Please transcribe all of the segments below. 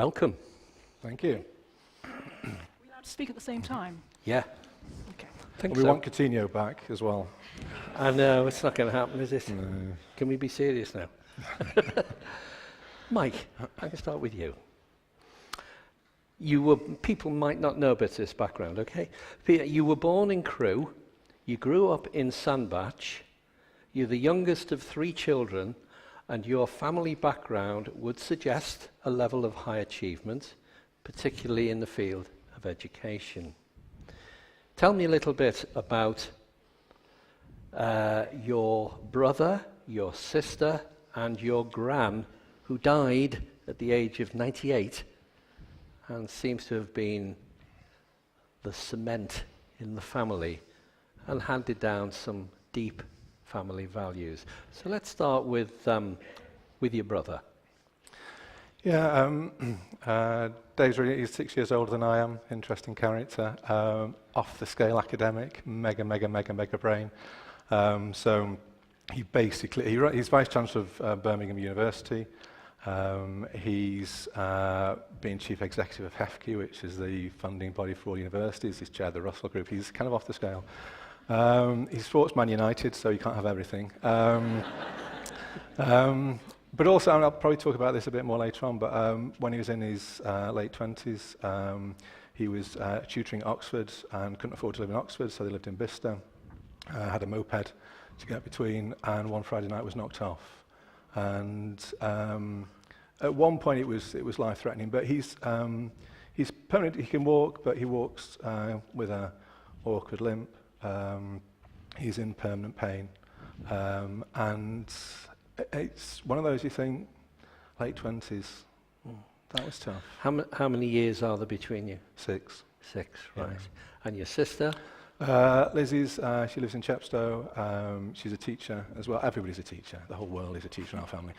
welcome. Thank you. Are we allowed to speak at the same time? Yeah, Okay. think We so. want Coutinho back as well. I know, it's not going to happen, is it? No. Can we be serious now? Mike, I can start with you. People might not know about this background, okay? You were born in Crewe, you grew up in Sandbach, you're the youngest of 3 children, and your family background would suggest a level of high achievement, particularly in the field of education. Tell me a little bit about your brother, your sister, and your gran, who died at the age of 98 and seems to have been the cement in the family and handed down some deep family values. So let's start with your brother. Yeah, Dave's he's 6 years older than I am. Interesting character. Off the scale academic, mega brain. So he's Vice Chancellor of Birmingham University. He's been Chief Executive of HEFCE, which is the funding body for all universities. He's chaired the Russell Group. He's kind of off the scale. He supports Man United, so you can't have everything. But also, and I'll probably talk about this a bit more later on, but when he was in his late 20s, he was tutoring at Oxford and couldn't afford to live in Oxford, so they lived in Bicester. Had a moped to get between, and one Friday night was knocked off. And at one point it was life-threatening, but he's permanent. He can walk, but he walks with a awkward limp. He's in permanent pain, and it's one of those you think, late 20s. That was tough. How many years are there between you? 6. 6, right. Yeah. And your sister? Lizzie's, she lives in Chepstow. She's a teacher as well. Everybody's a teacher. The whole world is a teacher in our family.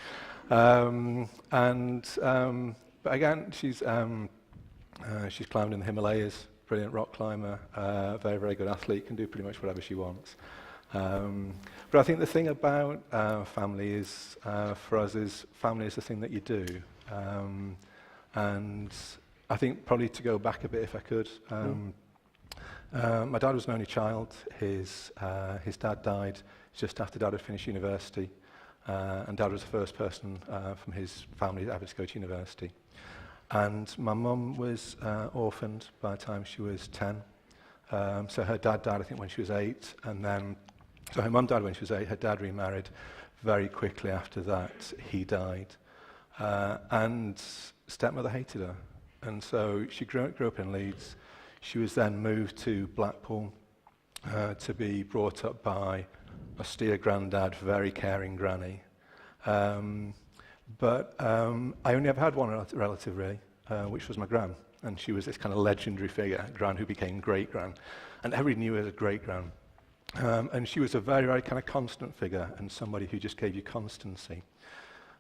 But again, she's climbed in the Himalayas. Brilliant rock climber. Very good athlete. Can do pretty much whatever she wants. But I think the thing about family is, for us, is family is the thing that you do. And I think probably to go back a bit, if I could. My dad was an only child. His dad died just after Dad had finished university, and Dad was the first person from his family ever to go to university. And my mum was orphaned by the time she was 10. So her dad died, I think, when she was 8, and then so her mum died when she was 8. Her dad remarried very quickly after that. He died, and stepmother hated her, and so she grew up in Leeds. She was then moved to Blackpool to be brought up by austere granddad, very caring granny. But I only ever had one relative, really, which was my gran. And she was this kind of legendary figure, gran who became great-gran. And everybody knew her as a great-gran. And she was a very kind of constant figure and somebody who just gave you constancy.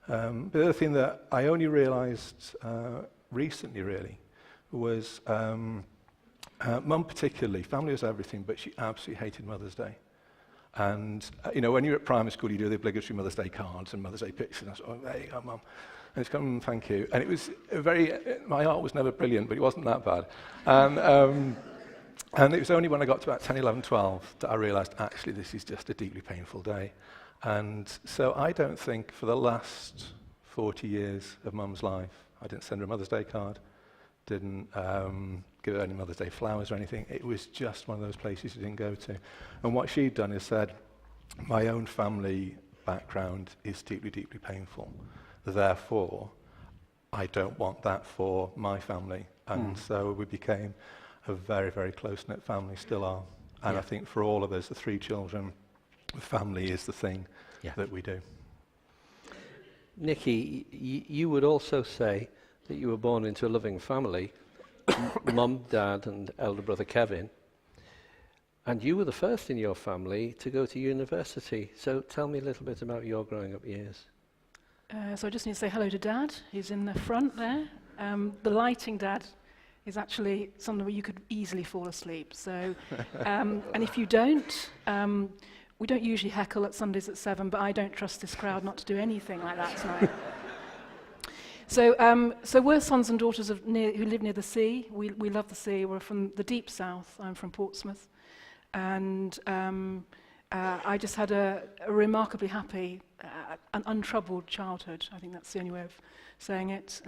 But the other thing that I only realised recently, really, was Mum particularly. Family was everything, but she absolutely hated Mother's Day. And, when you're at primary school, you do the obligatory Mother's Day cards and Mother's Day pictures. And I thought, there you go, Mum. And it's come, thank you. And it was my art was never brilliant, but it wasn't that bad. And it was only when I got to about 10, 11, 12 that I realised, actually, this is just a deeply painful day. And so I don't think for the last 40 years of Mum's life, I didn't send her a Mother's Day card, didn't give her any Mother's Day flowers or anything. It was just one of those places you didn't go to. And what she'd done is said, my own family background is deeply painful. Therefore, I don't want that for my family. And so we became a very close-knit family, still are. And I think for all of us, the 3 children, family is the thing that we do. Nikki, you would also say that you were born into a loving family, Mum, Dad, and elder brother Kevin, and you were the first in your family to go to university. So tell me a little bit about your growing up years. So I just need to say hello to Dad. He's in the front there. The lighting, Dad, is actually something where you could easily fall asleep. So, and if you don't, we don't usually heckle at Sundays at 7, but I don't trust this crowd not to do anything like that tonight. So we're sons and daughters who live near the sea. We love the sea. We're from the deep south. I'm from Portsmouth. And I just had a remarkably happy, an untroubled childhood. I think that's the only way of saying it.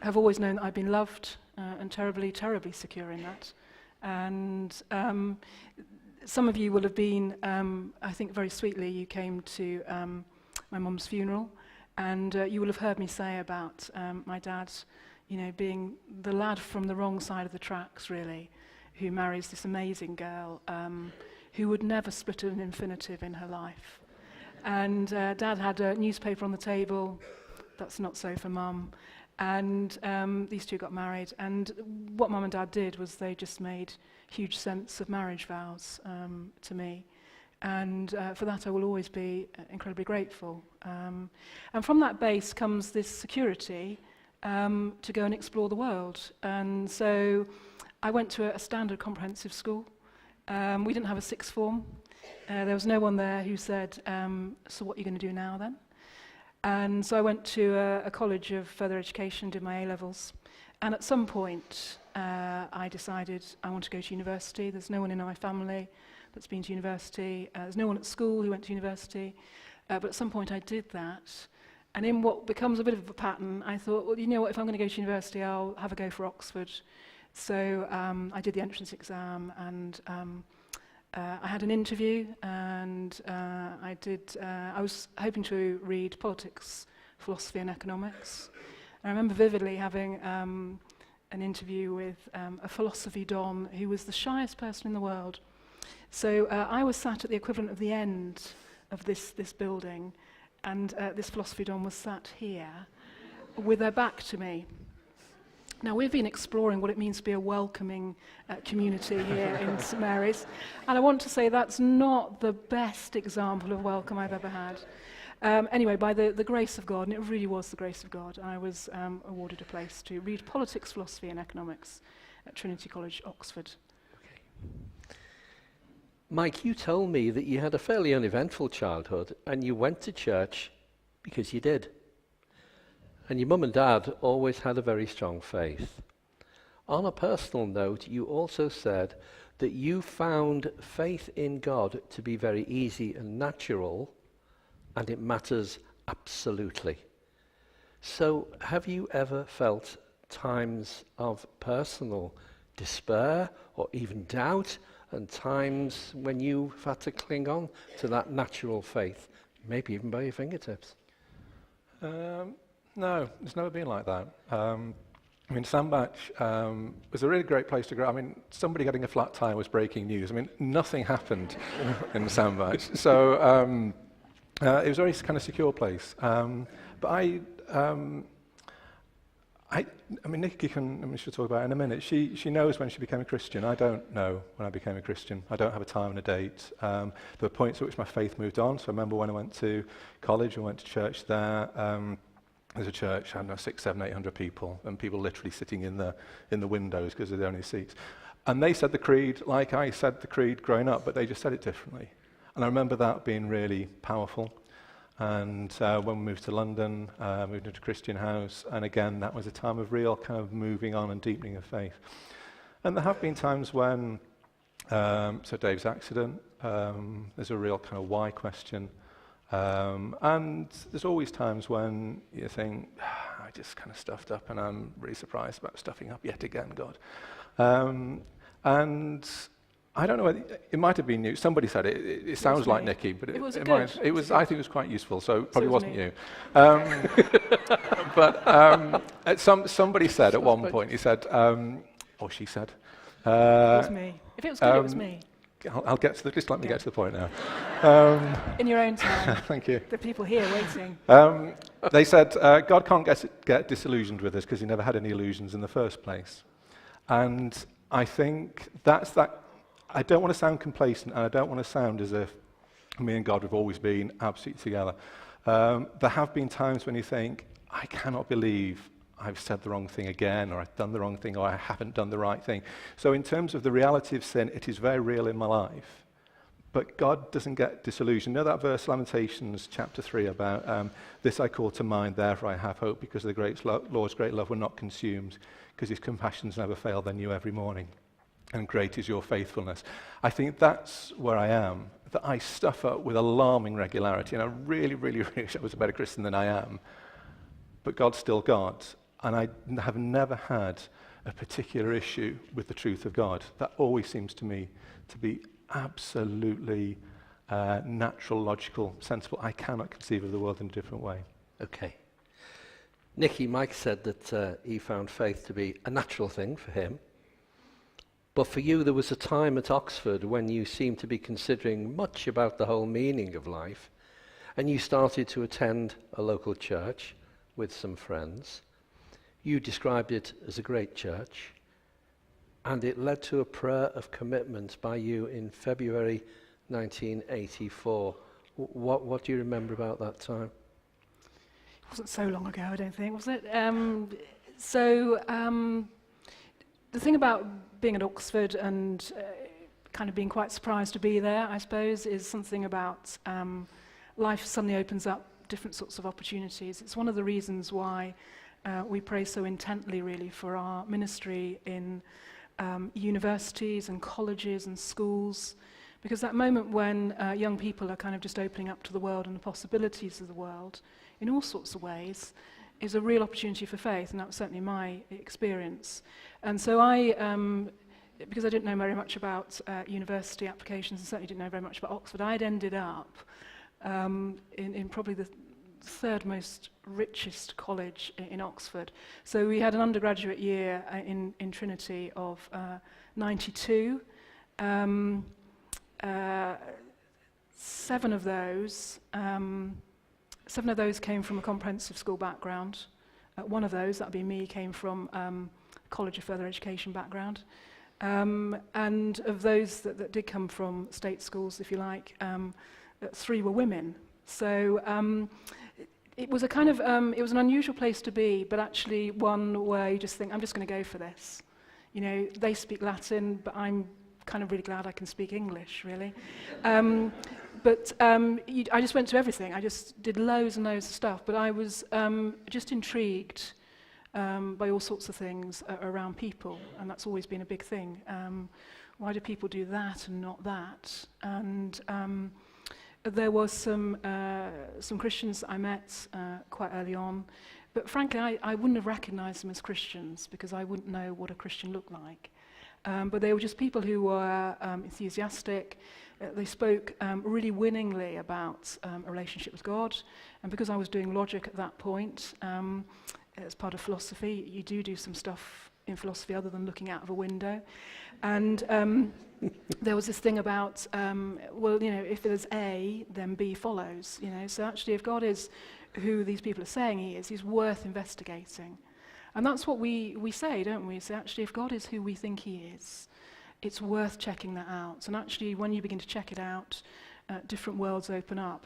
Have always known that I've been loved and terribly, terribly secure in that. And some of you will have been, I think very sweetly, you came to my mum's funeral, and you will have heard me say about my dad, being the lad from the wrong side of the tracks, really, who marries this amazing girl who would never split an infinitive in her life. And Dad had a newspaper on the table. That's not so for Mum. And these two got married. And what Mum and Dad did was they just made huge sense of marriage vows to me. And for that I will always be incredibly grateful. And from that base comes this security to go and explore the world. And so I went to a standard comprehensive school. We didn't have a sixth form. There was no one there who said, so what are you going to do now then? And so I went to a college of further education, did my A-levels. And at some point, I decided I want to go to university. There's no one in my family that's been to university. There's no one at school who went to university. But at some point I did that. And in what becomes a bit of a pattern, I thought, well, you know what, if I'm going to go to university, I'll have a go for Oxford. So I did the entrance exam, and I had an interview, and I was hoping to read politics, philosophy and economics. And I remember vividly having an interview with a philosophy don who was the shyest person in the world. So I was sat at the equivalent of the end of this building, and this philosophy don was sat here with their back to me. Now, we've been exploring what it means to be a welcoming community here in St Mary's, and I want to say that's not the best example of welcome I've ever had. Anyway, by the grace of God, and it really was the grace of God, I was awarded a place to read politics, philosophy and economics at Trinity College, Oxford. Okay. Mike, you told me that you had a fairly uneventful childhood and you went to church because you did. And your mum and dad always had a very strong faith. On a personal note, you also said that you found faith in God to be very easy and natural, and it matters absolutely. So have you ever felt times of personal despair or even doubt, and times when you've had to cling on to that natural faith, maybe even by your fingertips? No, it's never been like that. Sandbach was a really great place to grow. Somebody getting a flat tire was breaking news. Nothing happened in Sandbach. So it was a very kind of secure place. But Nikki she'll talk about it in a minute. She knows when she became a Christian. I don't know when I became a Christian. I don't have a time and a date. There were points at which my faith moved on. So I remember when I went to college and went to church there. There's a church, I don't know, 600, 700, 800 people, and people literally sitting in the windows because they're the only seats. And they said the creed like I said the creed growing up, but they just said it differently. And I remember that being really powerful. And when we moved to London, moved into Christian House, and again, that was a time of real kind of moving on and deepening of faith. And there have been times when, so Dave's accident, there's a real kind of why question. And there's always times when you think, I just kind of stuffed up and I'm really surprised about stuffing up yet again, God. And I don't know whether, it might have been you. Somebody said it. It sounds like Nikki, but I think it was quite useful, so it probably wasn't you. But somebody said at one point, he said, or she said. It was me. If it was good, it was me. I'll get to just let me get to the point now. In your own time. Thank you. The people here waiting. They said, God can't get disillusioned with us because he never had any illusions in the first place. And I think that's that. I don't want to sound complacent, and I don't want to sound as if me and God have always been absolutely together. There have been times when you think, I cannot believe I've said the wrong thing again, or I've done the wrong thing, or I haven't done the right thing. So in terms of the reality of sin, it is very real in my life. But God doesn't get disillusioned. You know that verse, Lamentations chapter 3, about this I call to mind, therefore I have hope, because the Lord's great love will not consumed, because his compassions never fail, they new every morning. And great is your faithfulness. I think that's where I am, that I stuff up with alarming regularity, and I really, really, really wish I was a better Christian than I am. But God's still God, and I have never had a particular issue with the truth of God. That always seems to me to be absolutely natural, logical, sensible. I cannot conceive of the world in a different way. Okay. Nikki, Mike said that he found faith to be a natural thing for him. But for you, there was a time at Oxford when you seemed to be considering much about the whole meaning of life, and you started to attend a local church with some friends. You described it as a great church, and it led to a prayer of commitment by you in February 1984. What do you remember about that time? It wasn't so long ago, I don't think, was it? The thing about being at Oxford and kind of being quite surprised to be there, I suppose, is something about life suddenly opens up different sorts of opportunities. It's one of the reasons why we pray so intently, really, for our ministry in universities and colleges and schools, because that moment when young people are kind of just opening up to the world and the possibilities of the world in all sorts of ways is a real opportunity for faith, and that was certainly my experience. And so because I didn't know very much about university applications and certainly didn't know very much about Oxford, I'd ended up in probably the third most richest college in Oxford. So we had an undergraduate year in Trinity of 92. 7 of those came from a comprehensive school background. One of those, that would be me, came from College of Further Education background. And of those that did come from state schools, if you like, 3 were women. So it was a kind of, it was an unusual place to be, but actually one where you just think, I'm just going to go for this. You know, they speak Latin, but I'm kind of really glad I can speak English, really. I just went to everything. I just did loads and loads of stuff, but I was just intrigued by all sorts of things around people, and that's always been a big thing. Why do people do that and not that? And there was some Christians I met quite early on, but frankly, I wouldn't have recognized them as Christians because I wouldn't know what a Christian looked like. But they were just people who were enthusiastic. They spoke really winningly about a relationship with God. And because I was doing logic at that point, as part of philosophy, you do some stuff in philosophy other than looking out of a window. And there was this thing about, well, you know, if there's A, then B follows. You know, so actually, if God is who these people are saying he is, he's worth investigating. And that's what we say, don't we? So actually, if God is who we think he is, it's worth checking that out. And actually, when you begin to check it out, different worlds open up.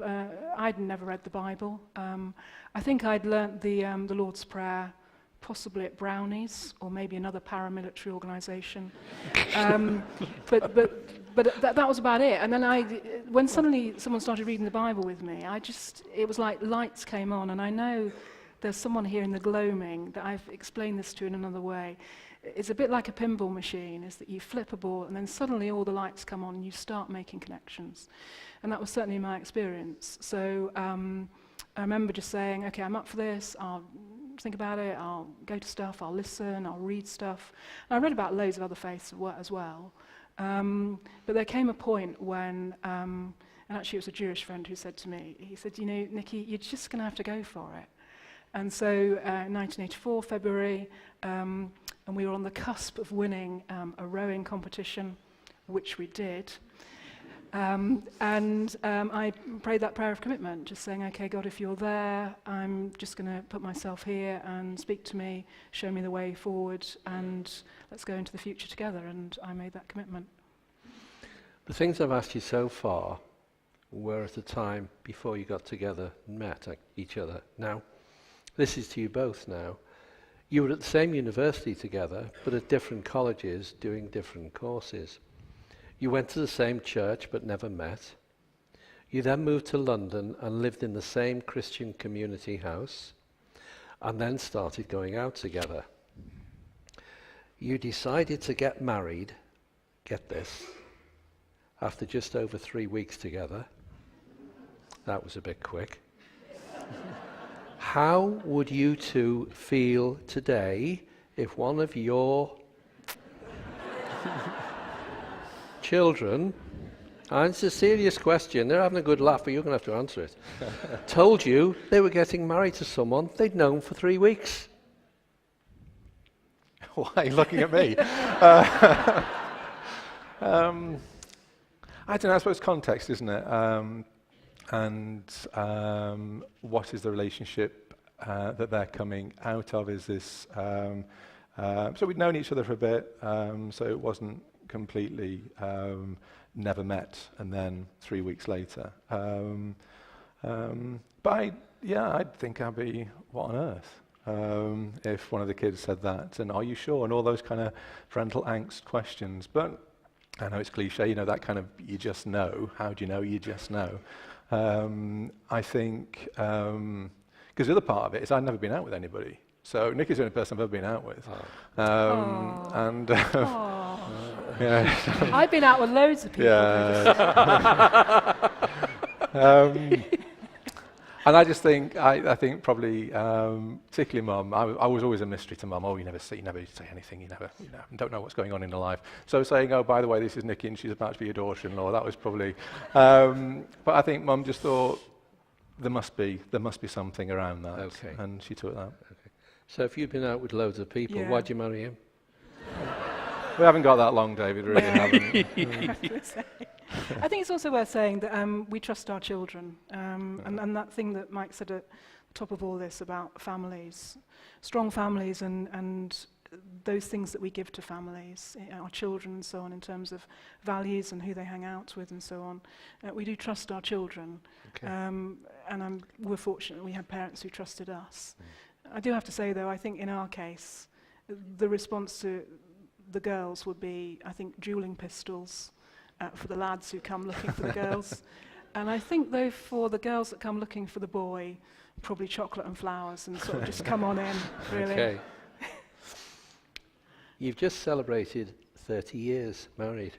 I'd never read the Bible. I think I'd learnt the Lord's Prayer possibly at Brownies or maybe another paramilitary organisation. But that was about it. And then when suddenly someone started reading the Bible with me, it was like lights came on, and I know there's someone here in the gloaming that I've explained this to in another way. It's a bit like a pinball machine, is that you flip a ball and then suddenly all the lights come on and you start making connections. And that was certainly my experience. So I remember just saying, okay, I'm up for this, I'll think about it, I'll go to stuff, I'll listen, I'll read stuff. And I read about loads of other faiths as well. But there came a point when, and actually it was a Jewish friend who said to me, he said, you know, Nikki, you're just going to have to go for it. And so 1984, February, and we were on the cusp of winning a rowing competition, which we did. I prayed that prayer of commitment, just saying, okay, God, if you're there, I'm just going to put myself here and speak to me, show me the way forward, and let's go into the future together. And I made that commitment. The things I've asked you so far were at a time before you got together and met each other. Now, this is to you both now. You were at the same university together, but at different colleges doing different courses. You went to the same church but never met. You then moved to London and lived in the same Christian community house, and then started going out together. You decided to get married, get this, after just over 3 weeks together. That was a bit quick. How would you two feel today if one of your children, and it's a serious question, they're having a good laugh, but you're going to have to answer it, told you they were getting married to someone they'd known for 3 weeks? Why are you looking at me? I don't know, I suppose context, isn't it? What is the relationship that they're coming out of? Is this... so we'd known each other for a bit, so it wasn't completely never met and then 3 weeks later. But I'd think I'd be, what on earth? If one of the kids said that, and are you sure? And all those kind of parental angst questions. But I know it's cliche, that kind of, you just know. How do you know? You just know. I think, because the other part of it is I'd never been out with anybody. So Nikki's the only person I've ever been out with. I've been out with loads of people. And I just think, I think probably, particularly Mum, I was always a mystery to Mum. Oh, you never say anything, you don't know what's going on in her life. So saying, oh, by the way, this is Nikki and she's about to be your daughter-in-law, that was probably, but I think Mum just thought there must be something around that. Okay. And she took that. Okay. So if you'd been out with loads of people, why'd you marry him? We haven't got that long, David, really haven't. I think it's also worth saying that we trust our children, and that thing that Mike said at the top of all this about families, strong families and those things that we give to families, our children and so on, in terms of values and who they hang out with and so on. We do trust our children, okay. And we're fortunate we had parents who trusted us. I do have to say, though, I think in our case, the response to the girls would be, I think, dueling pistols for the lads who come looking for the girls. And I think, though, for the girls that come looking for the boy, probably chocolate and flowers and sort of just come on in, really. Okay. You've just celebrated 30 years married.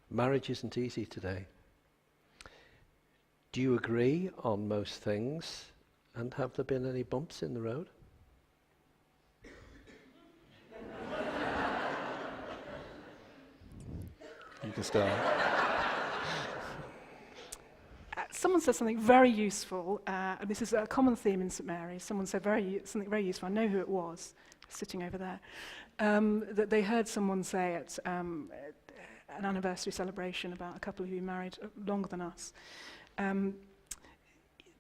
Marriage isn't easy today. Do you agree on most things? And have there been any bumps in the road? You can start. Someone said something very useful, and this is a common theme in St Mary's. Someone said something very useful. I know who it was, sitting over there, that they heard someone say at an anniversary celebration about a couple who been married longer than us.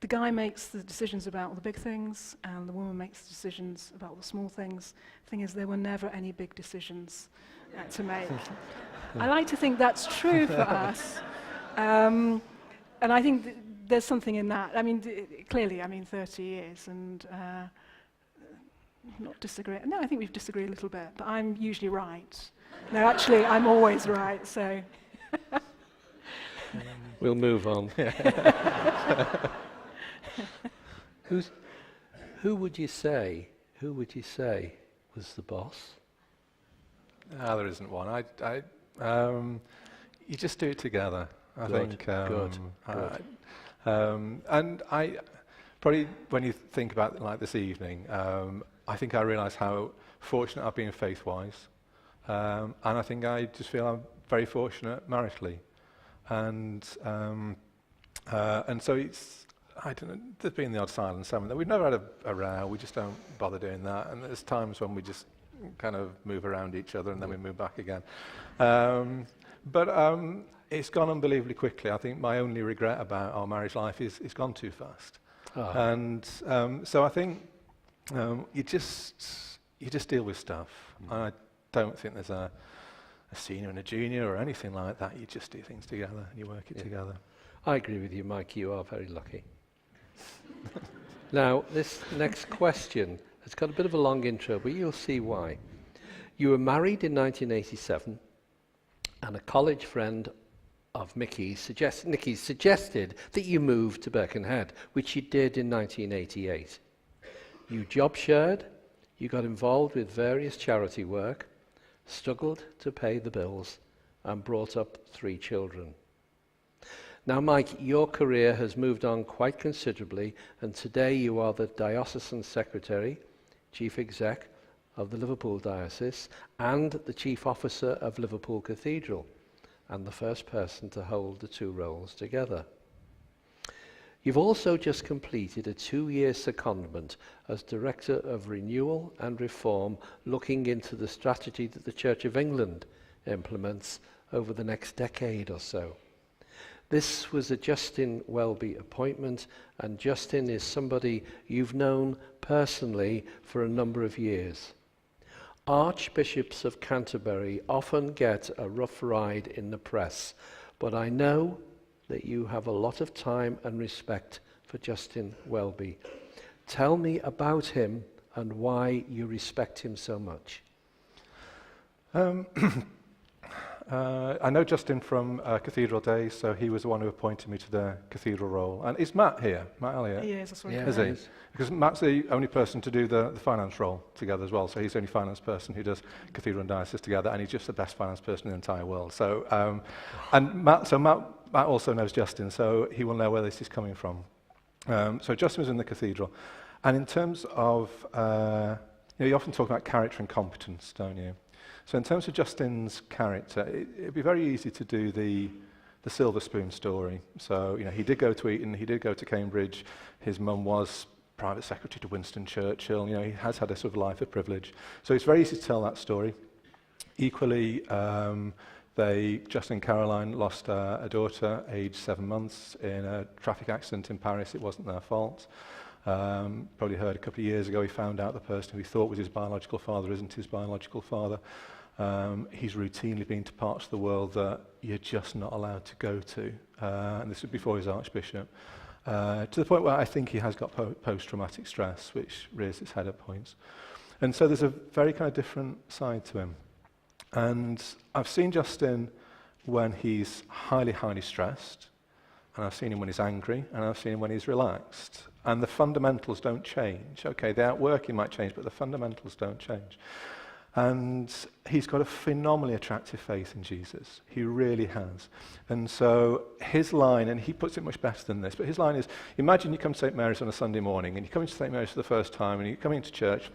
The guy makes the decisions about all the big things, and the woman makes the decisions about all the small things. The thing is, there were never any big decisions to make. I like to think that's true for us. And I think there's something in that. I mean, clearly, 30 years, and not disagree. No, I think we've disagreed a little bit, but I'm usually right. No, actually, I'm always right, so. We'll move on. Who would you say was the boss? There isn't one. You just do it together. I think. Good. And I probably, when you think about it like this evening, I think I realise how fortunate I've been faith-wise, and I think I just feel I'm very fortunate maritally, and so it's. I don't know, there's been the odd silence, haven't there? We've never had a row, we just don't bother doing that. And there's times when we just kind of move around each other and then we move back again. But it's gone unbelievably quickly. I think my only regret about our marriage life is it's gone too fast. Oh. And so I think you just deal with stuff. I don't think there's a senior and a junior or anything like that. You just do things together and you work it together. I agree with you, Mike. You are very lucky. Now, this next question has got a bit of a long intro, but you'll see why. You were married in 1987, And a college friend of Nikki's suggested that you move to Birkenhead, which you did in 1988. You job shared, you got involved with various charity work, struggled to pay the bills, and brought up 3 children. Now, Mike, your career has moved on quite considerably, and today you are the Diocesan Secretary, Chief Exec of the Liverpool Diocese, and the Chief Officer of Liverpool Cathedral, and the first person to hold the 2 roles together. You've also just completed a 2-year secondment as Director of Renewal and Reform, looking into the strategy that the Church of England implements over the next decade or so. This was a Justin Welby appointment, and Justin is somebody you've known personally for a number of years. Archbishops of Canterbury often get a rough ride in the press, but I know that you have a lot of time and respect for Justin Welby. Tell me about him and why you respect him so much. I know Justin from Cathedral Days, so he was the one who appointed me to the cathedral role. And is Matt here? Matt Elliott? He is, that's right. Yeah, Is he? Because Matt's the only person to do the finance role together as well. So he's the only finance person who does cathedral and diocese together, and he's just the best finance person in the entire world. So, Matt also knows Justin, so he will know where this is coming from. So Justin was in the cathedral. And in terms of, you often talk about character and competence, don't you? So in terms of Justin's character, it'd be very easy to do the silver spoon story. So, he did go to Eton, he did go to Cambridge, his mum was private secretary to Winston Churchill, he has had a sort of life of privilege. So it's very easy to tell that story. Equally, Justin and Caroline lost a daughter, aged 7 months, in a traffic accident in Paris. It wasn't their fault. Probably heard a couple of years ago he found out the person who he thought was his biological father isn't his biological father. He's routinely been to parts of the world that you're just not allowed to go to, and this was before he was Archbishop, to the point where I think he has got post-traumatic stress, which rears its head at points. And so there's a very kind of different side to him. And I've seen Justin when he's highly, highly stressed, and I've seen him when he's angry, and I've seen him when he's relaxed. And the fundamentals don't change. Okay, the outworking might change, but the fundamentals don't change. And he's got a phenomenally attractive faith in Jesus. He really has. And so his line, and he puts it much better than this, but his line is, imagine you come to St. Mary's on a Sunday morning, and you come into St. Mary's for the first time, and you come into church,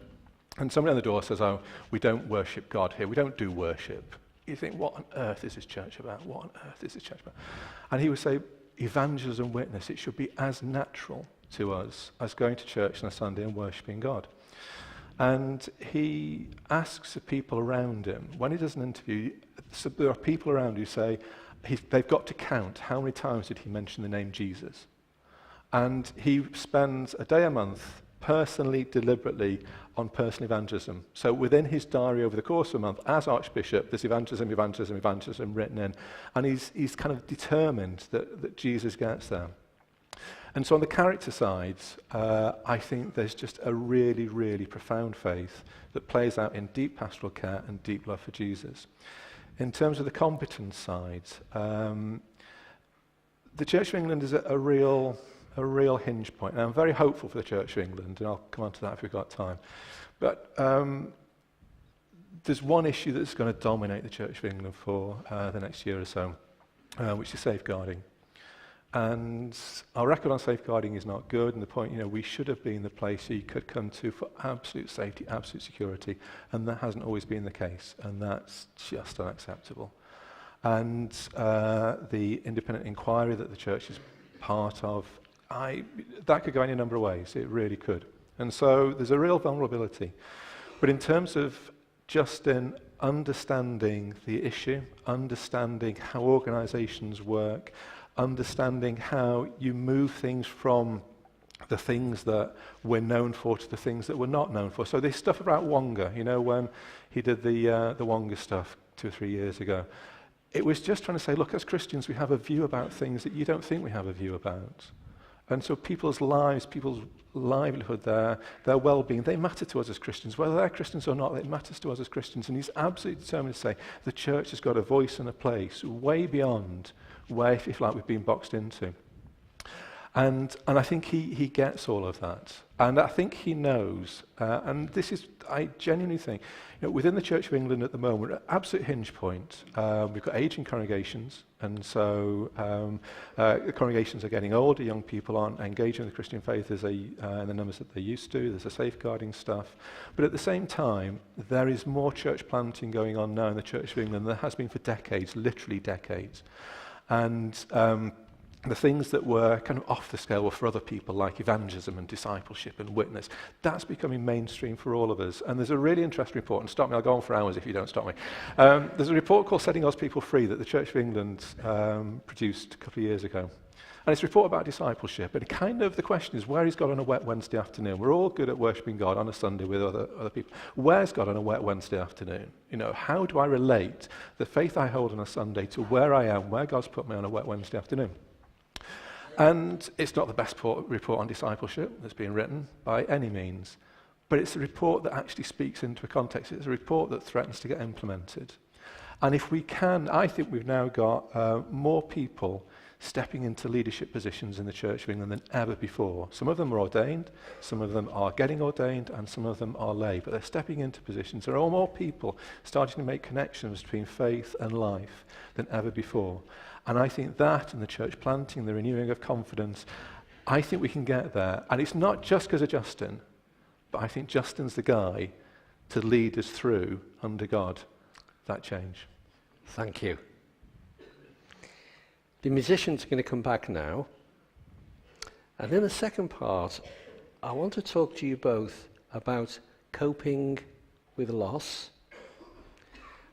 and somebody on the door says, oh, we don't worship God here. We don't do worship. You think, what on earth is this church about? What on earth is this church about? And he would say, evangelism witness, it should be as natural to us as going to church on a Sunday and worshipping God. And he asks the people around him, when he does an interview, so there are people around who say, they've got to count how many times did he mention the name Jesus. And he spends a day a month personally, deliberately on personal evangelism. So within his diary over the course of a month, as Archbishop, there's evangelism written in. And he's kind of determined that Jesus gets there. And so on the character side, I think there's just a really, really profound faith that plays out in deep pastoral care and deep love for Jesus. In terms of the competence side, the Church of England is a real hinge point. And I'm very hopeful for the Church of England, and I'll come on to that if we've got time. But there's one issue that's going to dominate the Church of England for the next year or so, which is safeguarding. And our record on safeguarding is not good, and the point, we should have been the place you could come to for absolute safety, absolute security, and that hasn't always been the case, and that's just unacceptable. And the independent inquiry that the church is part of, that could go any number of ways, it really could. And so there's a real vulnerability. But in terms of Justin understanding the issue, understanding how organisations work, understanding how you move things from the things that we're known for to the things that we're not known for. So this stuff about Wonga, when he did the Wonga stuff 2 or 3 years ago, it was just trying to say, look, as Christians, we have a view about things that you don't think we have a view about. And so people's lives, people's livelihood, their well-being, they matter to us as Christians. Whether they're Christians or not, it matters to us as Christians. And he's absolutely determined to say the church has got a voice and a place way beyond where, if you like, we've been boxed into. And I think he gets all of that. And I think he knows, and this is, I genuinely think, within the Church of England at the moment, we're at an absolute hinge point. We've got ageing congregations, and so the congregations are getting older, young people aren't engaging in the Christian faith in the numbers that they used to, there's a safeguarding stuff. But at the same time, there is more church planting going on now in the Church of England than there has been for decades, literally decades. And the things that were kind of off the scale were for other people, like evangelism and discipleship and witness. That's becoming mainstream for all of us. And there's a really interesting report, and stop me, I'll go on for hours if you don't stop me. There's a report called Setting God's People Free that the Church of England produced a couple of years ago. And it's a report about discipleship. And kind of the question is, where is God on a wet Wednesday afternoon? We're all good at worshipping God on a Sunday with other people. Where's God on a wet Wednesday afternoon? How do I relate the faith I hold on a Sunday to where I am, where God's put me on a wet Wednesday afternoon? And it's not the best report on discipleship that's been written by any means, but it's a report that actually speaks into a context. It's a report that threatens to get implemented. And if we can, I think we've now got more people stepping into leadership positions in the Church of England than ever before. Some of them are ordained, some of them are getting ordained, and some of them are lay, but they're stepping into positions. There are more people starting to make connections between faith and life than ever before. And I think that and the church planting, the renewing of confidence, I think we can get there. And it's not just because of Justin, but I think Justin's the guy to lead us through, under God, that change. Thank you. The musicians are going to come back now. And in the second part, I want to talk to you both about coping with loss.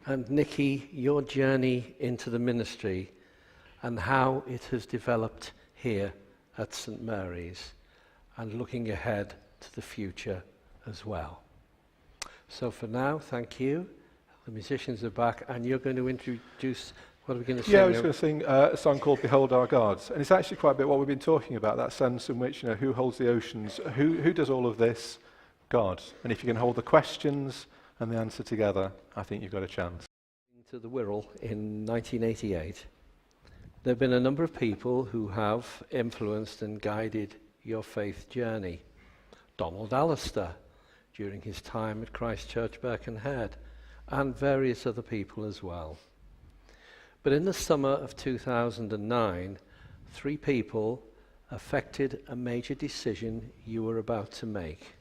And Nikki, your journey into the ministry and how it has developed here at St Mary's, and looking ahead to the future as well. So for now, thank you. The musicians are back, and you're going to introduce, what are we going to sing? Yeah, I was going to sing a song called Behold Our God. And it's actually quite a bit what we've been talking about, that sense in which, who holds the oceans, who does all of this? God. And if you can hold the questions and the answer together, I think you've got a chance. To the Wirral in 1988. There have been a number of people who have influenced and guided your faith journey. Donald Alistair, during his time at Christ Church, Birkenhead, and various other people as well. But in the summer of 2009, 3 people affected a major decision you were about to make.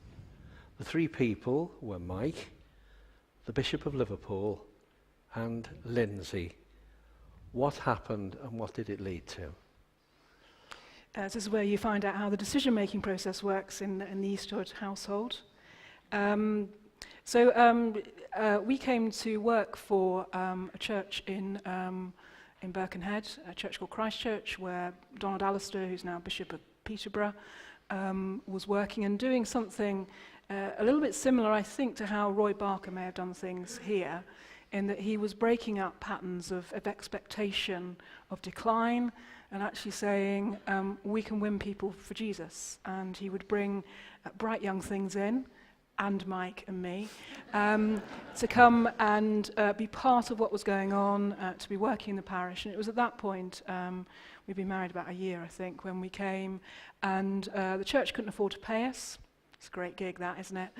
The 3 people were Mike, the Bishop of Liverpool, and Lindsay. What happened and what did it lead to? This is where you find out how the decision-making process works in the Eastwood household. We came to work for a church in Birkenhead, a church called Christ Church, where Donald Alistair, who's now Bishop of Peterborough, was working and doing something a little bit similar, I think, to how Roy Barker may have done things here, in that he was breaking up patterns of expectation, of decline, and actually saying, we can win people for Jesus. And he would bring bright young things in, and Mike and me, to come and be part of what was going on, to be working in the parish. And it was at that point, we'd been married about a year, I think, when we came, and the church couldn't afford to pay us. It's a great gig, that, isn't it?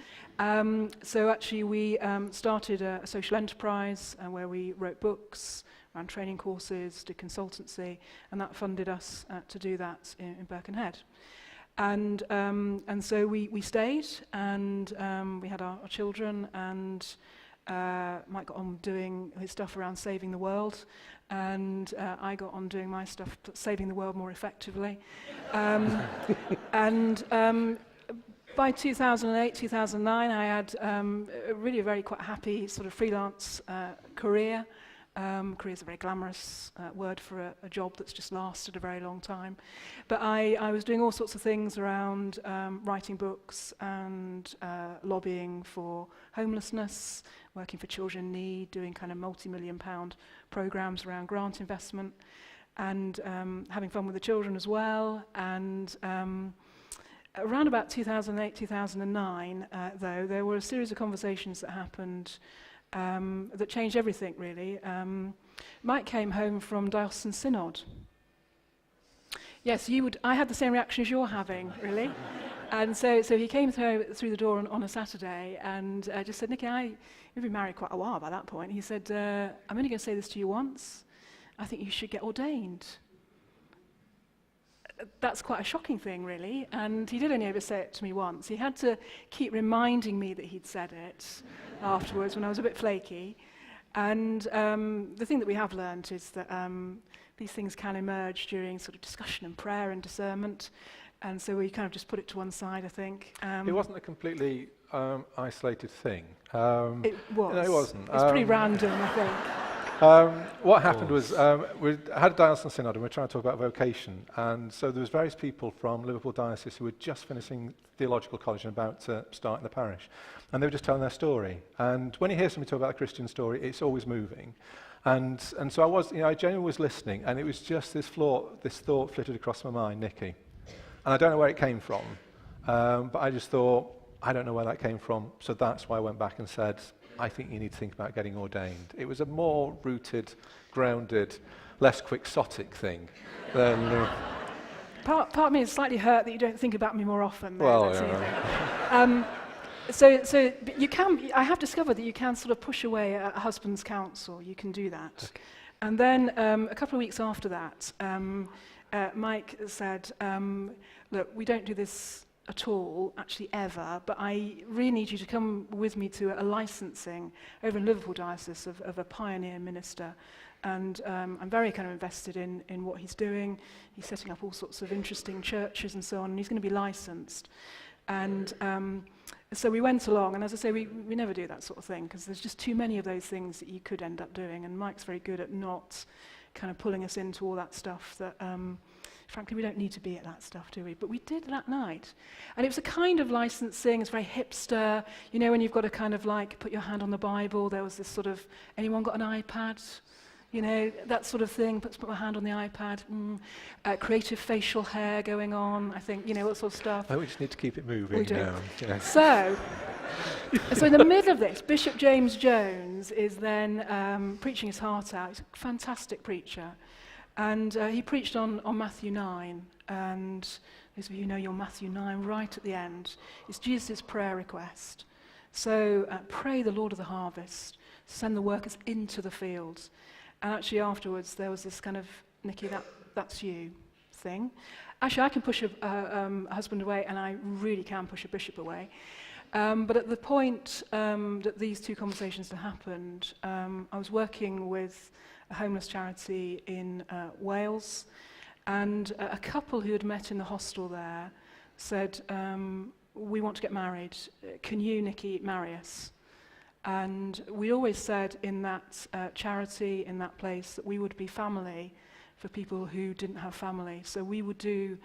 So actually we started a social enterprise where we wrote books, ran training courses, did consultancy, and that funded us to do that in Birkenhead. And so we stayed, and we had our children, and Mike got on doing his stuff around saving the world, and I got on doing my stuff, saving the world more effectively. By 2008, 2009, I had really a very quite happy sort of freelance career. Career is a very glamorous word for a job that's just lasted a very long time. But I was doing all sorts of things around writing books and lobbying for homelessness, working for children in need, doing kind of multi-million-pound programs around grant investment. and having fun with the children as well. And around about 2008, 2009, though, there were a series of conversations that happened that changed everything, really. Mike came home from Diocesan Synod. Yes, I had the same reaction as you're having, really. And so he came through the door on a Saturday and just said, Nikki, we've been married quite a while by that point. He said, I'm only going to say this to you once. I think you should get ordained. That's quite a shocking thing, really. And he did only ever say it to me once. He had to keep reminding me that he'd said it afterwards when I was a bit flaky. And the thing that we have learned is that these things can emerge during sort of discussion and prayer and discernment. And so we kind of just put it to one side, I think. It wasn't a completely isolated thing. It was. No, it wasn't. It's pretty random, I think. What happened was we had a diocesan synod and we were trying to talk about vocation, and so there was various people from Liverpool Diocese who were just finishing theological college and about to start in the parish, and they were just telling their story. And when you hear somebody talk about a Christian story, it's always moving. And so I genuinely was listening, and it was just this thought flitted across my mind, Nikki. And I don't know where it came from, but I just thought, I don't know where that came from, so that's why I went back and said, I think you need to think about getting ordained. It was a more rooted, grounded, less quixotic thing than... Part of me is slightly hurt that you don't think about me more often. Well, yeah. So you can. I have discovered that you can sort of push away a husband's counsel. You can do that. Okay. And then a couple of weeks after that, Mike said, look, we don't do this at all, actually ever, but I really need you to come with me to a licensing over in Liverpool Diocese of a pioneer minister. And I'm very kind of invested in what he's doing. He's setting up all sorts of interesting churches and so on, and he's going to be licensed. And so we went along, and as I say, we never do that sort of thing, because there's just too many of those things that you could end up doing, and Mike's very good at not kind of pulling us into all that stuff that... frankly, we don't need to be at that stuff, do we? But we did that night. And it was a kind of licensing, it's very hipster. You know, when you've got to kind of like put your hand on the Bible, there was this sort of, anyone got an iPad? You know, that sort of thing, put my hand on the iPad. Creative facial hair going on, I think, you know, that sort of stuff. We just need to keep it moving. We do. Now, you know. So in the middle of this, Bishop James Jones is then preaching his heart out. He's a fantastic preacher. And he preached on Matthew 9, and those of you who know your Matthew 9, right at the end, it's Jesus' prayer request. So pray the Lord of the harvest, send the workers into the fields. And actually afterwards there was this kind of, Nikki, that's you thing. Actually I can push a husband away, and I really can push a bishop away. But at the point that these two conversations had happened, I was working with a homeless charity in Wales, and a couple who had met in the hostel there said, we want to get married. Can you, Nikki, marry us? And we always said in that charity, in that place, that we would be family for people who didn't have family. So we would do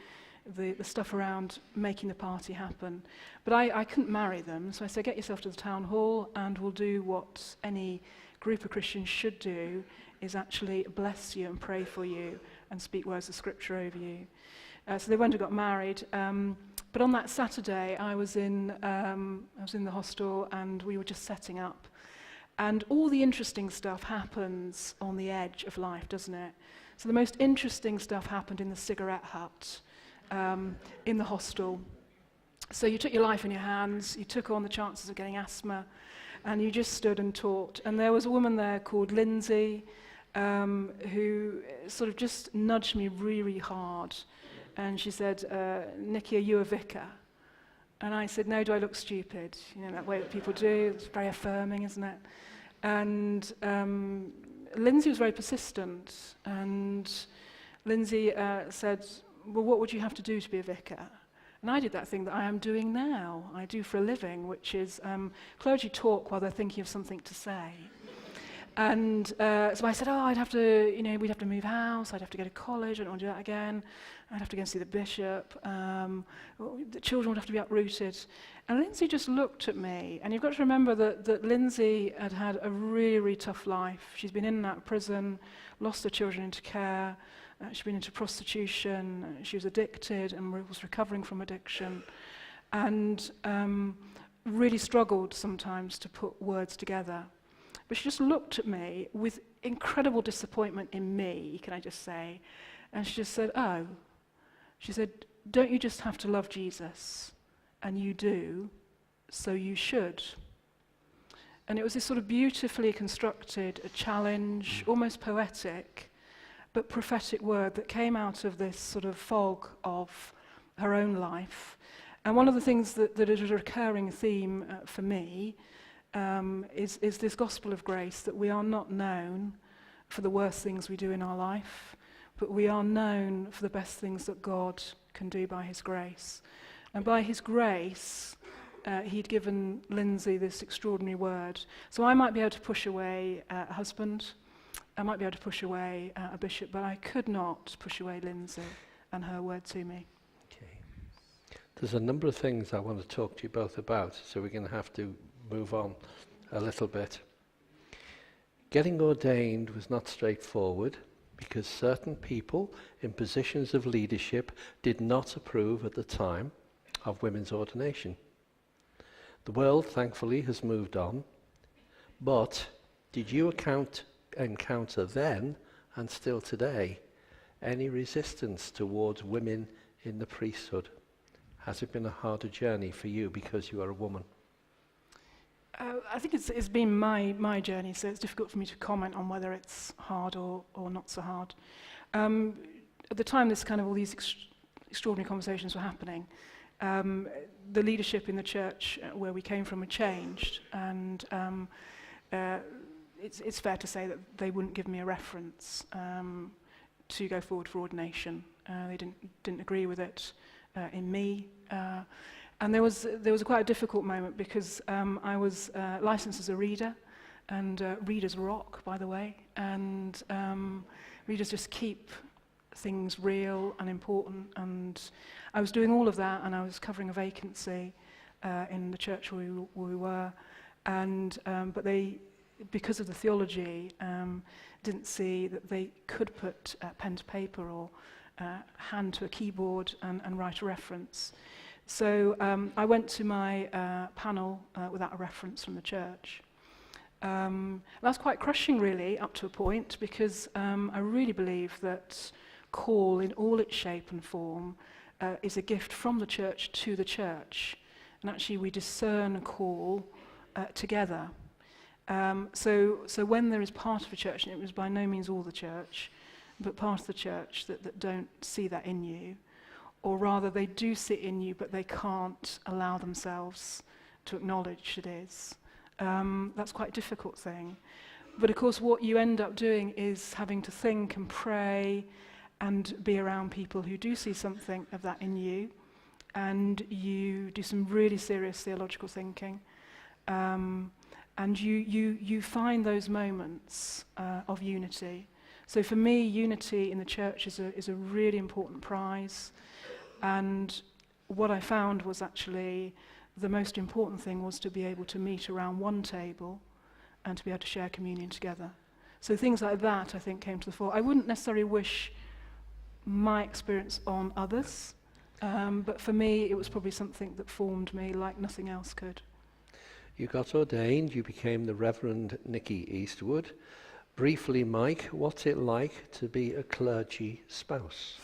the stuff around making the party happen. But I couldn't marry them, so I said, get yourself to the town hall and we'll do what any group of Christians should do, is actually bless you and pray for you and speak words of scripture over you. So they went and got married. But on that Saturday, I was in the hostel, and we were just setting up. And all the interesting stuff happens on the edge of life, doesn't it? So the most interesting stuff happened in the cigarette hut, in the hostel. So you took your life in your hands, you took on the chances of getting asthma, and you just stood and talked. And there was a woman there called Lindsay, who sort of just nudged me really hard. And she said, Nikki, are you a vicar? And I said, no, do I look stupid? You know, that way that people do. It's very affirming, isn't it? And Lindsay was very persistent. And Lindsay said, well, what would you have to do to be a vicar? And I did that thing that I am doing now. I do for a living, which is clergy talk while they're thinking of something to say. And so I said, we'd have to move house, I'd have to go to college, I don't want to do that again, I'd have to go and see the bishop, the children would have to be uprooted. And Lindsay just looked at me, and you've got to remember that Lindsay had had a really tough life. She's been in and out of prison, lost her children into care, She'd been into prostitution. She was addicted and was recovering from addiction, and really struggled sometimes to put words together. But she just looked at me with incredible disappointment in me, can I just say, and she just said, "Oh," she said, "don't you just have to love Jesus?" And you do, so you should. And it was this sort of beautifully constructed, a challenge, almost poetic, but prophetic word that came out of this sort of fog of her own life. And one of the things that is a recurring theme for me is this gospel of grace, that we are not known for the worst things we do in our life, but we are known for the best things that God can do by his grace. And by his grace, he'd given Lindsay this extraordinary word. So I might be able to push away a husband, I might be able to push away a bishop, but I could not push away Lindsay and her word to me. Okay. There's a number of things I want to talk to you both about, so we're going to have to move on a little bit. Getting ordained was not straightforward because certain people in positions of leadership did not approve at the time of women's ordination. The world, thankfully, has moved on, but did you encounter then, and still today, any resistance towards women in the priesthood? Has it been a harder journey for you because you are a woman? I think it's been my journey, so it's difficult for me to comment on whether it's hard or not so hard. At the time all these extraordinary conversations were happening, the leadership in the church where we came from had changed, and it's fair to say that they wouldn't give me a reference to go forward for ordination. They didn't agree with it in me. And there was quite a difficult moment because I was licensed as a reader, and readers rock, by the way, and readers just keep things real and important, and I was doing all of that, and I was covering a vacancy in the church where we were, and but they, because of the theology, didn't see that they could put pen to paper or hand to a keyboard and write a reference. So I went to my panel without a reference from the church. That's quite crushing, really, up to a point, because I really believe that call in all its shape and form is a gift from the church to the church. And actually we discern a call together. So when there is part of a church, and it was by no means all the church, but part of the church that don't see that in you, or rather they do see it in you, but they can't allow themselves to acknowledge it is. That's quite a difficult thing. But of course what you end up doing is having to think and pray and be around people who do see something of that in you, and you do some really serious theological thinking, and you find those moments of unity. So for me, unity in the church is a really important prize, and what I found was actually the most important thing was to be able to meet around one table and to be able to share communion together. So things like that, I think, came to the fore. I wouldn't necessarily wish my experience on others, but for me it was probably something that formed me like nothing else could. You got ordained, you became the Reverend Nikki Eastwood. Briefly, Mike, what's it like to be a clergy spouse?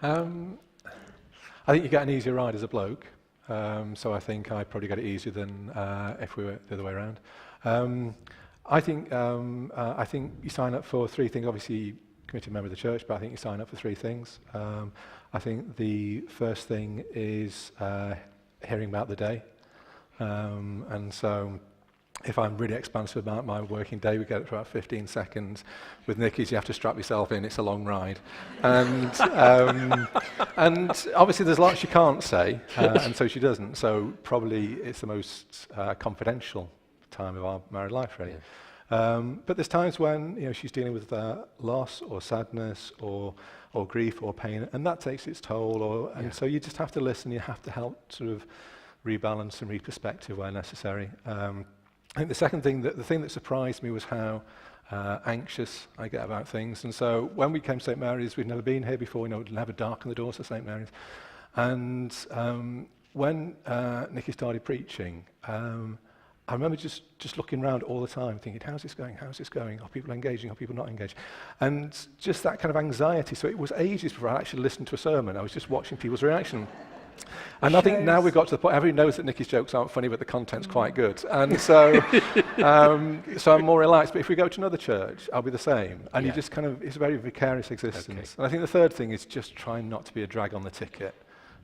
I think you get an easier ride as a bloke, so I think I probably get it easier than if we were the other way around. I think you sign up for three things. Obviously, committed member of the church, but I think you sign up for three things. I think the first thing is hearing about the day, and so if I'm really expansive about my working day, we get it for about 15 seconds. With Nikki's, you have to strap yourself in. It's a long ride. And obviously there's lots she can't say, and so she doesn't. So probably it's the most confidential time of our married life, really. Yeah. But there's times when she's dealing with loss or sadness or grief or pain, and that takes its toll. And so you just have to listen. You have to help sort of rebalance and re-perspective where necessary. I think the second thing, the thing that surprised me was how anxious I get about things. And so when we came to St Mary's, we'd never been here before, we'd never darkened the doors of St Mary's. And when Nikki started preaching, I remember just looking around all the time, thinking, how's this going? How's this going? Are people engaging? Are people not engaged? And just that kind of anxiety. So it was ages before I actually listened to a sermon. I was just watching people's reaction. And I think now we've got to the point, everybody knows that Nikki's jokes aren't funny, but the content's quite good. And so, so I'm more relaxed. But if we go to another church, I'll be the same. And you just kind of, it's a very vicarious existence. Okay. And I think the third thing is just trying not to be a drag on the ticket.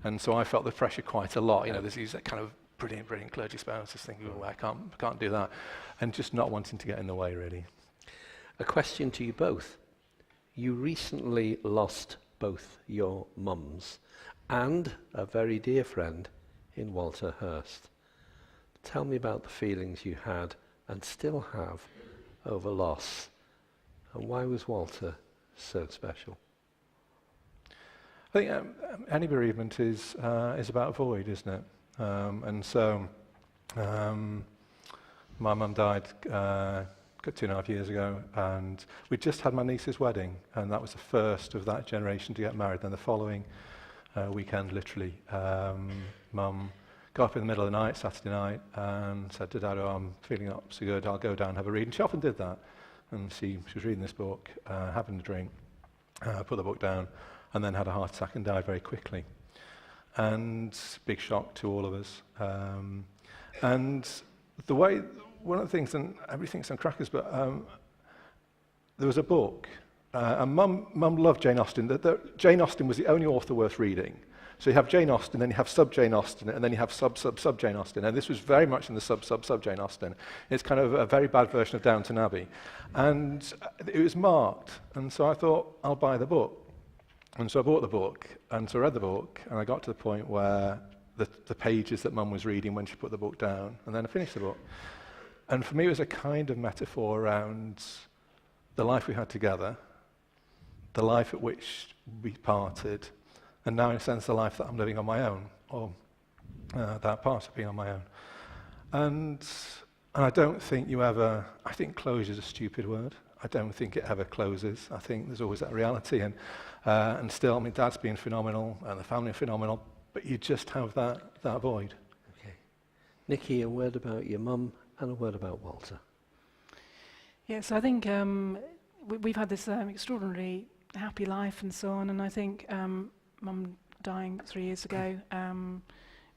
And so I felt the pressure quite a lot. There's these kind of brilliant clergy spouses thinking, oh, I can't do that. And just not wanting to get in the way, really. A question to you both. You recently lost both your mums and a very dear friend in Walter Hurst. Tell me about the feelings you had and still have over loss. And why was Walter so special? I think any bereavement is about void, isn't it? And so my mum died 2.5 years ago, and we just had my niece's wedding, and that was the first of that generation to get married. Then the following weekend, literally, Mum got up in the middle of the night, Saturday night, and said to Dad, oh, I'm feeling not so good, I'll go down and have a read. And she often did that. And she was reading this book, having a drink, put the book down, and then had a heart attack and died very quickly. And big shock to all of us. And the way, one of the things, and everything's on crackers, but there was a book, and Mum loved Jane Austen. Jane Austen was the only author worth reading. So you have Jane Austen, then you have sub-Jane Austen, and then you have sub-Jane Austen. And this was very much in the sub-Jane Austen. It's kind of a very bad version of Downton Abbey. And it was marked, and so I thought, I'll buy the book. And so I bought the book, and so I read the book, and I got to the point where the pages that Mum was reading when she put the book down, and then I finished the book. And for me, it was a kind of metaphor around the life we had together, the life at which we parted, and now, in a sense, the life that I'm living on my own, or that part of being on my own. And I don't think I think closure is a stupid word. I don't think it ever closes. I think there's always that reality. And still, Dad's been phenomenal, and the family are phenomenal, but you just have that void. Okay. Nikki, a word about your mum and a word about Walter. Yes, I think we've had this extraordinarily happy life and so on, and I think Mum dying 3 years ago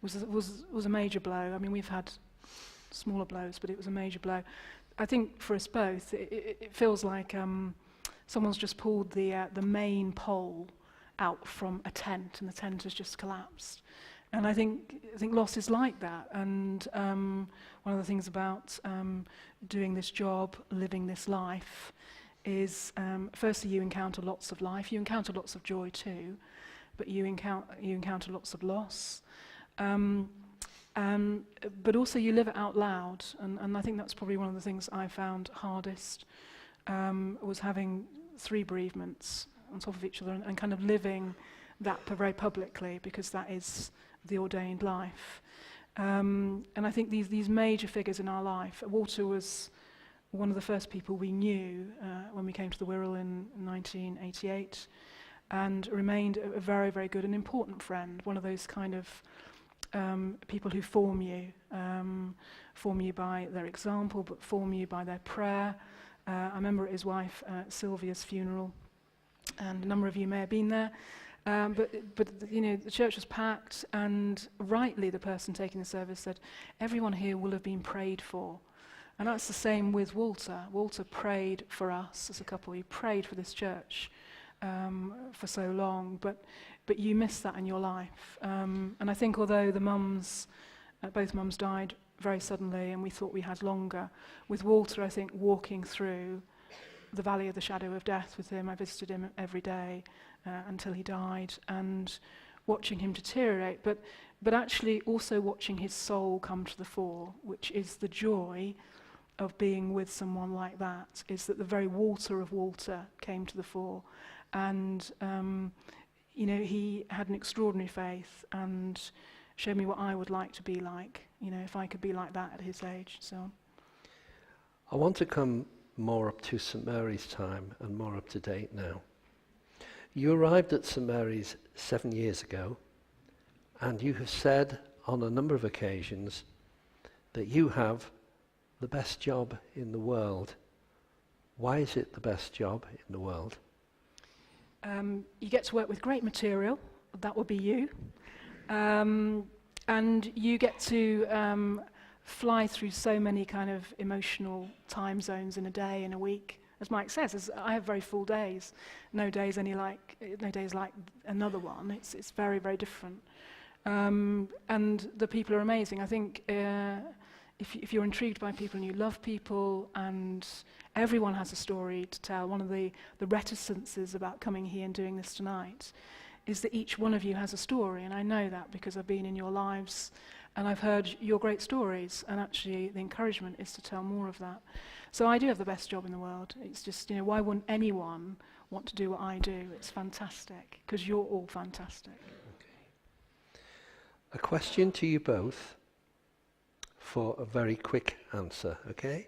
was a major blow. I mean, we've had smaller blows, but it was a major blow. I think for us both, it feels like someone's just pulled the main pole out from a tent, and the tent has just collapsed. And I think loss is like that. And one of the things about doing this job, living this life, is firstly you encounter lots of life. You encounter lots of joy too, but you encounter lots of loss. But also you live it out loud, and I think that's probably one of the things I found hardest, was having 3 bereavements on top of each other and kind of living that very publicly, because that is the ordained life. And I think these major figures in our life, Walter was one of the first people we knew when we came to the Wirral in 1988, and remained a very, very good and important friend, one of those kind of people who form you by their example, but form you by their prayer. I remember at his wife Sylvia's funeral, and a number of you may have been there. But the church was packed, and rightly the person taking the service said, everyone here will have been prayed for. And that's the same with Walter. Walter prayed for us as a couple. He prayed for this church for so long, but you miss that in your life. And I think although both mums died very suddenly, and we thought we had longer, with Walter, I think walking through the valley of the shadow of death with him, I visited him every day until he died, and watching him deteriorate, but actually also watching his soul come to the fore, which is the joy of being with someone like that, is that the very Walter of Walter came to the fore. And he had an extraordinary faith and showed me what I would like to be like, if I could be like that at his age. So I want to come more up to St Mary's time and more up to date now. You arrived at St Mary's 7 years ago, and you have said on a number of occasions that you have the best job in the world. Why is it the best job in the world? You get to work with great material, that would be you, and you get to fly through so many kind of emotional time zones in a day, in a week. As Mike says, I have very full days. No days like another one. It's very, very different. And the people are amazing. I think if you're intrigued by people and you love people, and everyone has a story to tell, one of the reticences about coming here and doing this tonight is that each one of you has a story, and I know that because I've been in your lives and I've heard your great stories, and actually the encouragement is to tell more of that. So I do have the best job in the world. It's just, why wouldn't anyone want to do what I do? It's fantastic, because you're all fantastic. Okay. A question to you both for a very quick answer, okay?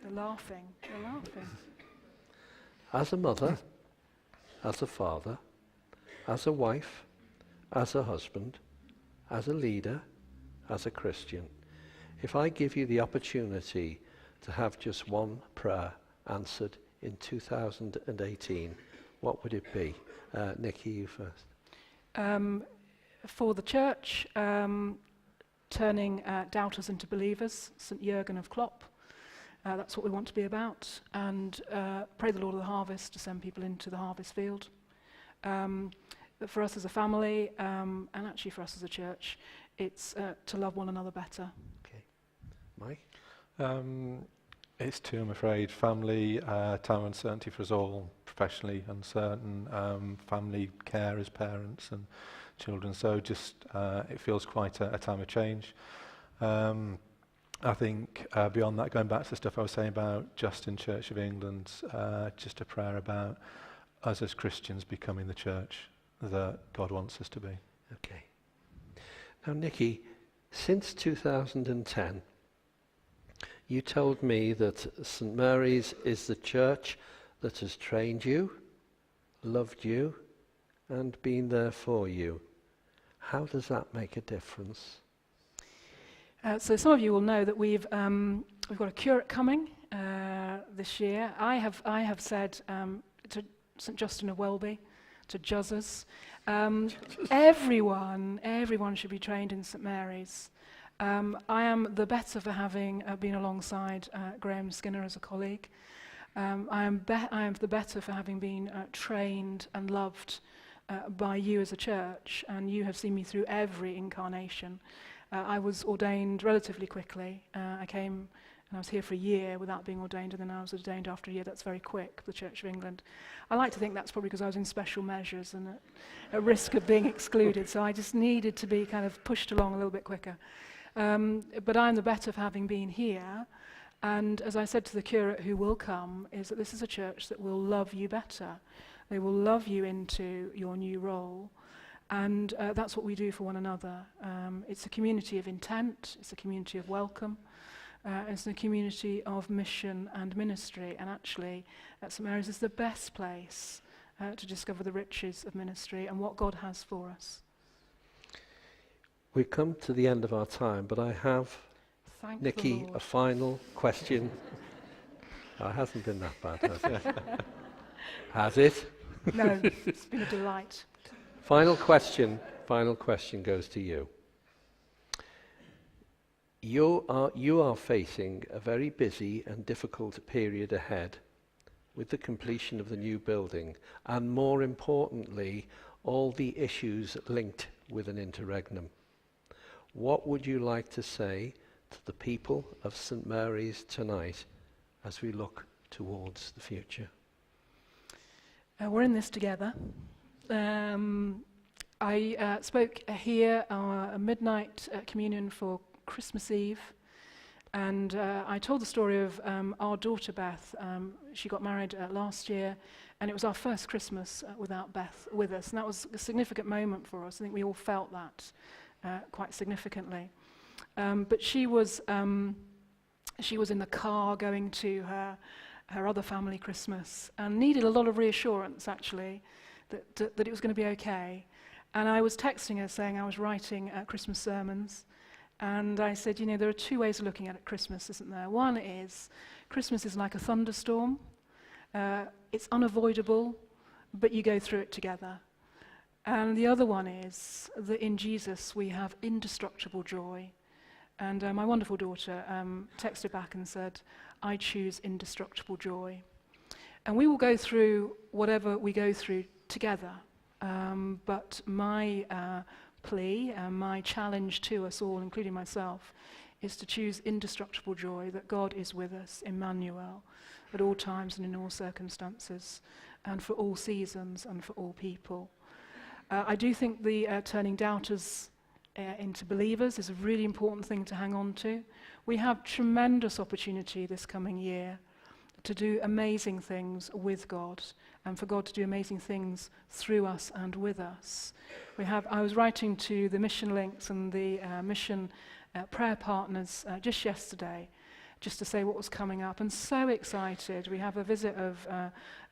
They're laughing. As a mother, as a father, as a wife, as a husband, as a leader, as a Christian, if I give you the opportunity to have just one prayer answered in 2018, what would it be? Nikki, you first. For the church, turning doubters into believers, St. Jurgen of Klopp. That's what we want to be about. And pray the Lord of the harvest to send people into the harvest field. But for us as a family, and actually for us as a church, it's to love one another better. Okay. Mike? It's two, I'm afraid. Family, time of uncertainty for us all, professionally uncertain, family care as parents and children. So just, it feels quite a time of change. I think beyond that, going back to the stuff I was saying about Justin Church of England, just a prayer about us as Christians becoming the church that God wants us to be. Okay. Now, Nikki, since 2010, you told me that St Mary's is the church that has trained you, loved you, and been there for you. How does that make a difference? So some of you will know that we've got a curate coming this year. I have said to St Justin of Welby, to Juzzers, everyone should be trained in St Mary's. I am the better for having been alongside Graham Skinner as a colleague. I am the better for having been trained and loved by you as a church, and you have seen me through every incarnation. I was ordained relatively quickly. I came and I was here for a year without being ordained, and then I was ordained after a year. That's very quick for the Church of England. I like to think that's probably because I was in special measures and at risk of being excluded, so I just needed to be kind of pushed along a little bit quicker. But I'm the better for having been here, and as I said to the curate who will come, is that this is a church that will love you better. They will love you into your new role, and that's what we do for one another. It's a community of intent, it's a community of welcome, it's a community of mission and ministry, and actually St Mary's is the best place to discover the riches of ministry and what God has for us. We've come to the end of our time, but I have, Thank Nikki, a final question. It hasn't been that bad, has it? Has it? No, it's been a delight. Final question goes to you. You are facing a very busy and difficult period ahead with the completion of the new building, and more importantly, all the issues linked with an interregnum. What would you like to say to the people of St Mary's tonight as we look towards the future? We're in this together. I spoke here a midnight communion for Christmas Eve, and I told the story of our daughter Beth. She got married last year, and it was our first Christmas without Beth with us, and that was a significant moment for us. I think we all felt that quite significantly. But she was She was in the car going to her other family Christmas and needed a lot of reassurance, actually, that it was going to be okay. And I was texting her saying I was writing Christmas sermons. And I said, there are two ways of looking at Christmas, isn't there? One is Christmas is like a thunderstorm. It's unavoidable, but you go through it together. And the other one is that in Jesus we have indestructible joy. And my wonderful daughter texted back and said, I choose indestructible joy. And we will go through whatever we go through together. But my plea, my challenge to us all, including myself, is to choose indestructible joy, that God is with us, Emmanuel, at all times and in all circumstances, and for all seasons and for all people. I do think the turning doubters into believers is a really important thing to hang on to. We have tremendous opportunity this coming year to do amazing things with God, and for God to do amazing things through us and with us. I was writing to the mission links and the mission prayer partners just yesterday, just to say what was coming up, and so excited. We have a visit of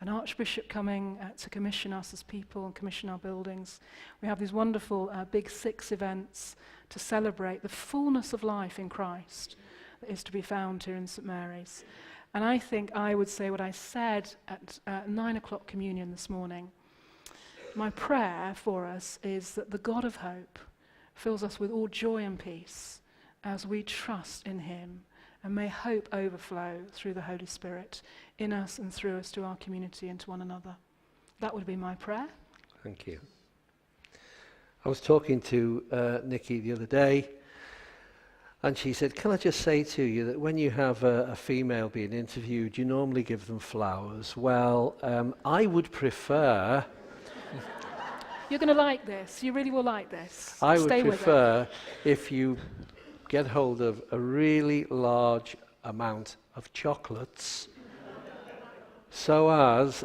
an archbishop coming to commission us as people and commission our buildings. We have these wonderful big 6 events to celebrate the fullness of life in Christ that is to be found here in St Mary's. And I think I would say what I said at 9 o'clock communion this morning. My prayer for us is that the God of hope fills us with all joy and peace as we trust in him, and may hope overflow through the Holy Spirit in us and through us to our community and to one another. That would be my prayer. Thank you. I was talking to Nikki the other day, and she said, can I just say to you that when you have a female being interviewed, you normally give them flowers. Well, I would prefer... You're going to like this. You really will like this. I would Stay prefer if you get hold of a really large amount of chocolates, so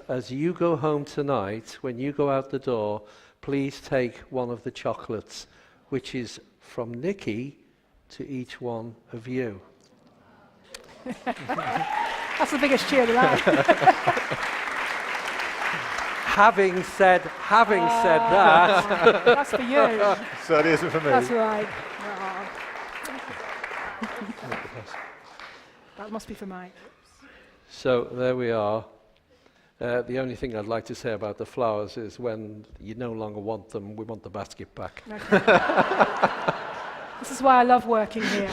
as you go home tonight, when you go out the door, please take one of the chocolates, which is from Nikki to each one of you. That's the biggest cheer of the night. Having said that... That's for you. So it isn't for me. That's right. That must be for Mike. So there we are. The only thing I'd like to say about the flowers is when you no longer want them, we want the basket back. Okay. This is why I love working here.